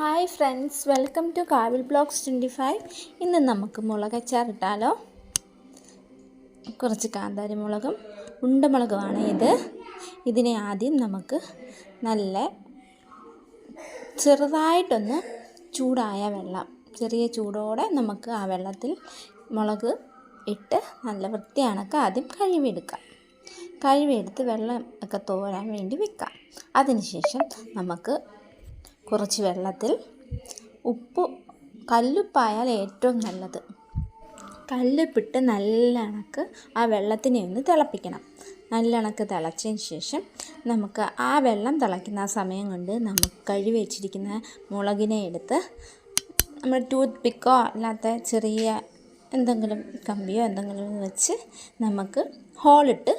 Hi friends, welcome to കാവിൽ blogs 25. ഇന്ന് നമുക്ക് മുളകച്ചാറിട്ടാലോ. കുറച്ച് കാന്താരി മുളകും ഉണ്ടമുളകുമാണ് ഇതിനെ ആദ്യം നമുക്ക് നല്ല ചെറുതായിട്ടൊന്ന് ചൂടായ വെള്ളം, ചെറിയ ചൂടോടെ നമുക്ക് ആ വെള്ളത്തിൽ മുളക് ഇട്ട് നല്ല വൃത്തിയാണൊക്കെ ആദ്യം കഴുകിയെടുത്ത് വെള്ളം ഒക്കെ തോരാൻ വേണ്ടി വെക്കാം. അതിനുശേഷം നമുക്ക് കുറച്ച് വെള്ളത്തിൽ കല്ലുപ്പായാൽ ഏറ്റവും നല്ലത്. കല്ലുപ്പിട്ട് നല്ല കണക്ക് ആ വെള്ളത്തിനെ ഒന്ന് തിളപ്പിക്കണം. നല്ല കണക്ക് തിളച്ചതിന് ശേഷം നമുക്ക് ആ വെള്ളം തിളയ്ക്കുന്ന ആ സമയം കൊണ്ട് നമുക്ക് കഴുകി വെച്ചിരിക്കുന്ന മുളകിനെ എടുത്ത് നമ്മൾ ടൂത്ത് പിക്കോ അല്ലാത്ത ചെറിയ എന്തെങ്കിലും കമ്പിയോ എന്തെങ്കിലും വെച്ച് നമുക്ക് ഹോളിട്ട്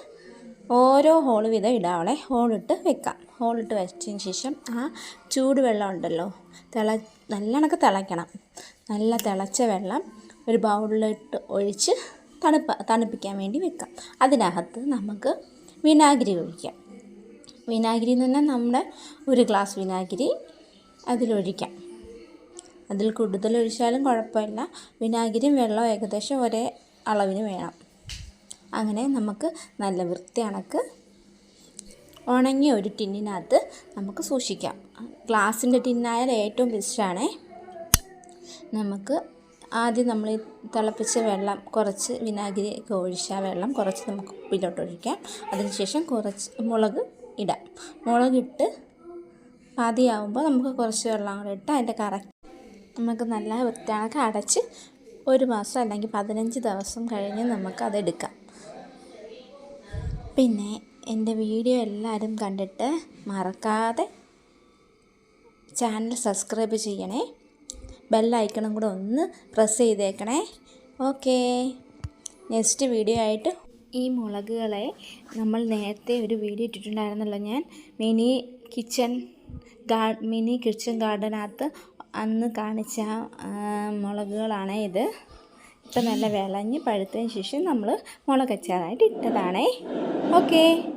ഓരോ ഹോൾ വീതം ഇടാവളെ ഹോളിട്ട് വെക്കാം. ഹോളിട്ട് വെച്ചതിന് ശേഷം ആ ചൂടുവെള്ളം ഉണ്ടല്ലോ, നല്ല കണക്ക് തിളയ്ക്കണം. നല്ല തിളച്ച വെള്ളം ഒരു ബൗളിലിട്ട് ഒഴിച്ച് തണുപ്പിക്കാൻ വേണ്ടി വെക്കാം. അതിനകത്ത് നമുക്ക് വിനാഗിരി ഒഴിക്കാം. വിനാഗിരി എന്ന് പറഞ്ഞാൽ നമ്മുടെ ഒരു ഗ്ലാസ് വിനാഗിരി അതിലൊഴിക്കാം. അതിൽ കൂടുതൽ ഒഴിച്ചാലും കുഴപ്പമില്ല. വിനാഗിരിയും വെള്ളവും ഏകദേശം ഒരേ അളവിന് വേണം. അങ്ങനെ നമുക്ക് നല്ല വൃത്തിയാണക്ക് ഉണങ്ങിയ ഒരു ടിന്നിനകത്ത് നമുക്ക് സൂക്ഷിക്കാം. ഗ്ലാസിൻ്റെ ടിന്നായാൽ ഏറ്റവും ബെസ്റ്റാണേ. നമുക്ക് ആദ്യം നമ്മൾ തിളപ്പിച്ച വെള്ളം കുറച്ച് വിനാഗിരി ഒക്കെ ഒഴിച്ച വെള്ളം കുറച്ച് നമുക്ക് കുപ്പിയിലോട്ട് ഒഴിക്കാം. അതിനുശേഷം കുറച്ച് മുളക് ഇടാം. മുളകിട്ട് പാതിയാവുമ്പോൾ നമുക്ക് കുറച്ച് വെള്ളം കൂടെ ഇട്ട് അതിൻ്റെ നമുക്ക് നല്ല വൃത്തിയാണൊക്കെ അടച്ച് 1 മാസം അല്ലെങ്കിൽ 15 ദിവസം കഴിഞ്ഞ് നമുക്കതെടുക്കാം. പിന്നെ എൻ്റെ വീഡിയോ എല്ലാവരും കണ്ടിട്ട് മറക്കാതെ ചാനൽ സബ്സ്ക്രൈബ് ചെയ്യണേ. ബെല്ലൈക്കണും കൂടെ ഒന്ന് പ്രസ് ചെയ്തേക്കണേ. ഓക്കേ, നെക്സ്റ്റ് വീഡിയോ ആയിട്ട് ഈ മുളകുകളെ നമ്മൾ നേരത്തെ ഒരു വീഡിയോ ഇട്ടിട്ടുണ്ടായിരുന്നല്ലോ, ഞാൻ മിനി കിച്ചൺ ഗാർഡനകത്ത് അന്ന് കാണിച്ച മുളകുകളാണ് ഇത്. ഇപ്പം നല്ല വിളഞ്ഞ് പഴുത്തതിന് ശേഷം നമ്മൾ മുളകച്ചാറായിട്ട് ഇട്ടതാണേ. ഓക്കേ.